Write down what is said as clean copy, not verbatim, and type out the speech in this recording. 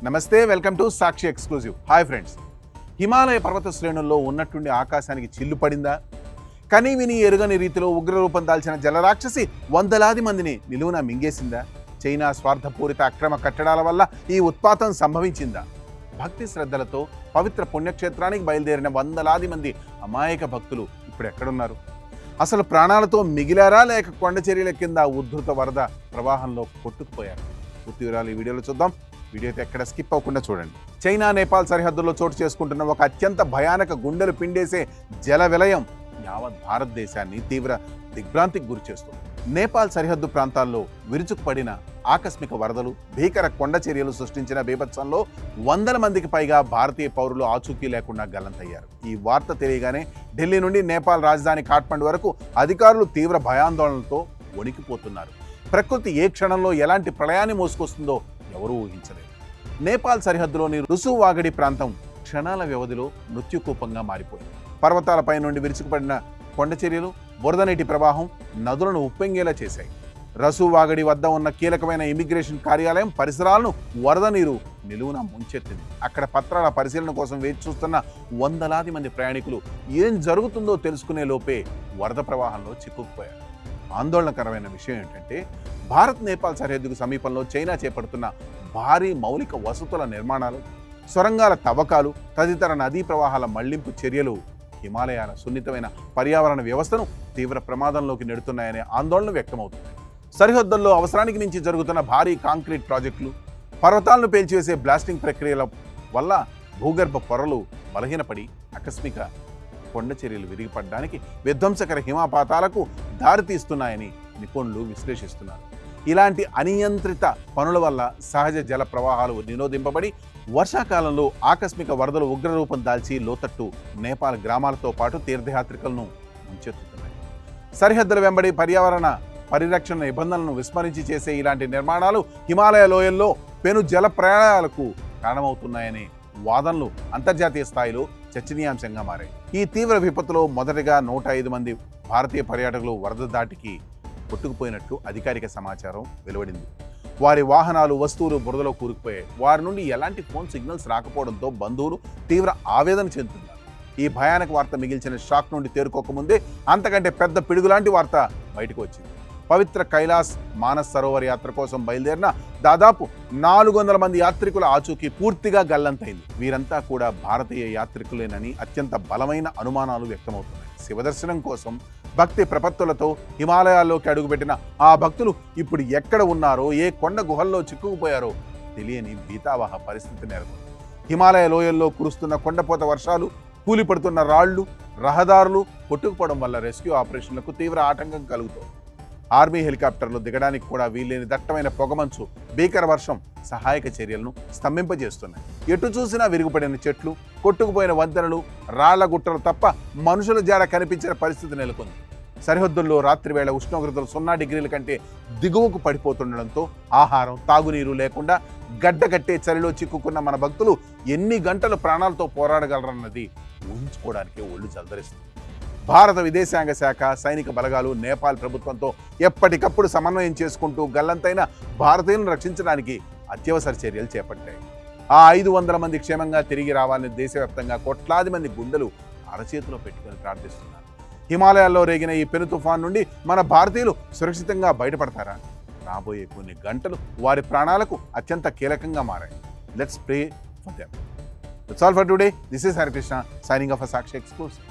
నమస్తే, welcome to Sakshi exclusive. Hi friends, Himalaya పర్వత శ్రేణుల్లో ఉన్నట్టుండి ఆకాశానికి చిల్లు పడిందా? కనీ విని ఎరుగని రీతిలో ఉగ్రరూపం దాల్చిన జలరాక్షసి వందలాది మందిని నిలువున మింగేసిందా? చైనా స్వార్థపూరిత అక్రమ కట్టడాల వల్ల ఈ ఉత్పాతం సంభవించిందా? భక్తి శ్రద్ధలతో పవిత్ర పుణ్యక్షేత్రానికి బయలుదేరిన వందలాది మంది అమాయక భక్తులు ఇప్పుడు ఎక్కడున్నారు? అసలు ప్రాణాలతో మిగిలారా, లేక కొండ చర్యల కింద ఉద్ధృత వరద ప్రవాహంలో కొట్టుకుపోయారు? పూర్తి వివరాలు ఈ వీడియోలో చూద్దాం. వీడియో అయితే ఎక్కడ స్కిప్ అవ్వకుండా చూడండి. చైనా నేపాల్ సరిహద్దుల్లో చోటు చేసుకుంటున్న ఒక అత్యంత భయానక గుండెలు పిండేసే జల విలయం యావత్ భారతదేశాన్ని తీవ్ర దిగ్భ్రాంతికి గురి చేస్తుంది. నేపాల్ సరిహద్దు ప్రాంతాల్లో విరుచుకుపడిన ఆకస్మిక వరదలు, భీకర కొండ చర్యలు సృష్టించిన బీభత్సంలో వందల మందికి పైగా భారతీయ పౌరులు ఆచూకీ లేకుండా గల్లంతయ్యారు. ఈ వార్త తెలియగానే ఢిల్లీ నుండి నేపాల్ రాజధాని కాఠ్మండు వరకు అధికారులు తీవ్ర భయాందోళనలతో వణికిపోతున్నారు. ప్రకృతి ఏ క్షణంలో ఎలాంటి ప్రళయాన్ని మోసుకొస్తుందో ఎవరూ ఊహించలేదు. నేపాల్ సరిహద్దులోని రుసువాగడి ప్రాంతం క్షణాల వ్యవధిలో మృత్యుకూపంగా మారిపోయింది. పర్వతాలపై నుండి విరుచుకుపడిన కొండ చర్యలు, బురద నీటి ప్రవాహం నదులను ఉప్పొంగేలా చేశాయి. రసువాగడి వద్ద ఉన్న కీలకమైన ఇమిగ్రేషన్ కార్యాలయం పరిసరాలను వరద నీరు నిలువున ముంచెత్తింది. అక్కడ పత్రాల పరిశీలన కోసం వేచి చూస్తున్న వందలాది మంది ప్రయాణికులు ఏం జరుగుతుందో తెలుసుకునే లోపే వరద ప్రవాహంలో చిక్కుకుపోయారు. ఆందోళనకరమైన విషయం ఏంటంటే, భారత్ నేపాల్ సరిహద్దుకు సమీపంలో చైనా చేపడుతున్న భారీ మౌలిక వసతుల నిర్మాణాలు, సొరంగాల తవ్వకాలు తదితర నదీ ప్రవాహాల మళ్లింపు చర్యలు హిమాలయాల సున్నితమైన పర్యావరణ వ్యవస్థను తీవ్ర ప్రమాదంలోకి నెడుతున్నాయనే ఆందోళన వ్యక్తమవుతుంది. సరిహద్దుల్లో అవసరానికి మించి జరుగుతున్న భారీ కాంక్రీట్ ప్రాజెక్టులు, పర్వతాలను పేల్చివేసే బ్లాస్టింగ్ ప్రక్రియల వల్ల భూగర్భ పొరలు బలహీనపడి ఆకస్మిక కొండ చర్యలు విరిగిపడడానికి, విధ్వంసకర హిమపాతాలకు దారితీస్తున్నాయని నిపుణులు విశ్లేషిస్తున్నారు. ఇలాంటి అనియంత్రిత పనుల వల్ల సహజ జల ప్రవాహాలు నిరోధింపబడి వర్షాకాలంలో ఆకస్మిక వరదలు ఉగ్రరూపం దాల్చి లోతట్టు నేపాల్ గ్రామాలతో పాటు తీర్థయాత్రికులను ముంచెత్తుతున్నాయి. సరిహద్దుల వెంబడి పర్యావరణ పరిరక్షణ నిబంధనలను విస్మరించి చేసే ఇలాంటి నిర్మాణాలు హిమాలయ లోయల్లో పెను జల ప్రయాణాలకు కారణమవుతున్నాయనే వాదనలు అంతర్జాతీయ స్థాయిలో చర్చనీయాంశంగా మారాయి. ఈ తీవ్ర విపత్తులో మొదటగా 105 మంది భారతీయ పర్యాటకులు వరద దాటికి కొట్టుకుపోయినట్లు అధికారిక సమాచారం వెలువడింది. వారి వాహనాలు, వస్తువులు బురదలో కూరుకుపోయాయి. వారి నుండి ఎలాంటి ఫోన్ సిగ్నల్స్ రాకపోవడంతో బంధువులు తీవ్ర ఆవేదన చెందుతున్నారు. ఈ భయానక వార్త మిగిల్చిన షాక్ నుండి తేరుకోకముందే అంతకంటే పెద్ద పిడుగులాంటి వార్త బయటకు వచ్చింది. పవిత్ర కైలాస్ మానస్ సరోవర్ యాత్ర కోసం బయలుదేరిన దాదాపు 400 మంది యాత్రికుల ఆచూకీ పూర్తిగా గల్లంతైంది. వీరంతా కూడా భారతీయ యాత్రికులేనని అత్యంత బలమైన అనుమానాలు వ్యక్తమవుతున్నాయి. శివదర్శనం కోసం భక్తి ప్రపత్తులతో హిమాలయాల్లోకి అడుగుపెట్టిన ఆ భక్తులు ఇప్పుడు ఎక్కడ ఉన్నారో, ఏ కొండ గుహల్లో చిక్కుకుపోయారో తెలియని భీతావహ పరిస్థితి నెలకొంది. హిమాలయ లోయల్లో కురుస్తున్న కొండపోత వర్షాలు, కూలిపడుతున్న రాళ్లు, రహదారులు కొట్టుకుపోవడం వల్ల రెస్క్యూ ఆపరేషన్లకు తీవ్ర ఆటంకం కలుగుతోంది. ఆర్మీ హెలికాప్టర్లు దిగడానికి కూడా వీల్లేని దట్టమైన పొగమంచు, భీకర వర్షం సహాయక చర్యలను స్తంభింపజేస్తున్నాయి. ఎటు చూసినా విరుగుపడిన చెట్లు, కొట్టుకుపోయిన వంతెనలు, రాళ్ల గుట్టలు తప్ప మనుషుల జాడ కనిపించిన పరిస్థితి నెలకొంది. సరిహద్దుల్లో రాత్రివేళ ఉష్ణోగ్రతలు 0 డిగ్రీల కంటే దిగువకు పడిపోతుండడంతో ఆహారం, తాగునీరు లేకుండా గడ్డకట్టే చలిలో చిక్కుకున్న మన భక్తులు ఎన్ని గంటలు ప్రాణాలతో పోరాడగలరన్నది ఊహించుకోవడానికే ఒళ్ళు జల్దరిస్తుంది. భారత విదేశాంగ శాఖ, సైనిక బలగాలు నేపాల్ ప్రభుత్వంతో ఎప్పటికప్పుడు సమన్వయం చేసుకుంటూ గల్లంతైన భారతీయులను రక్షించడానికి అత్యవసర చర్యలు చేపట్టాయి. ఆ 500 మంది క్షేమంగా తిరిగి రావాలని దేశవ్యాప్తంగా కోట్లాది మంది గుండెలు అరచేతిలో పెట్టుకుని ప్రార్థిస్తున్నారు. హిమాలయాల్లో రేగిన ఈ పెను తుఫాన్ నుండి మన భారతీయులు సురక్షితంగా బయటపడతారా? రాబోయే కొన్ని గంటలు వారి ప్రాణాలకు అత్యంత కీలకంగా మారాయి. Let's pray for them. That's all for today. This is Harikrishna signing off for Sakshi Exclusive.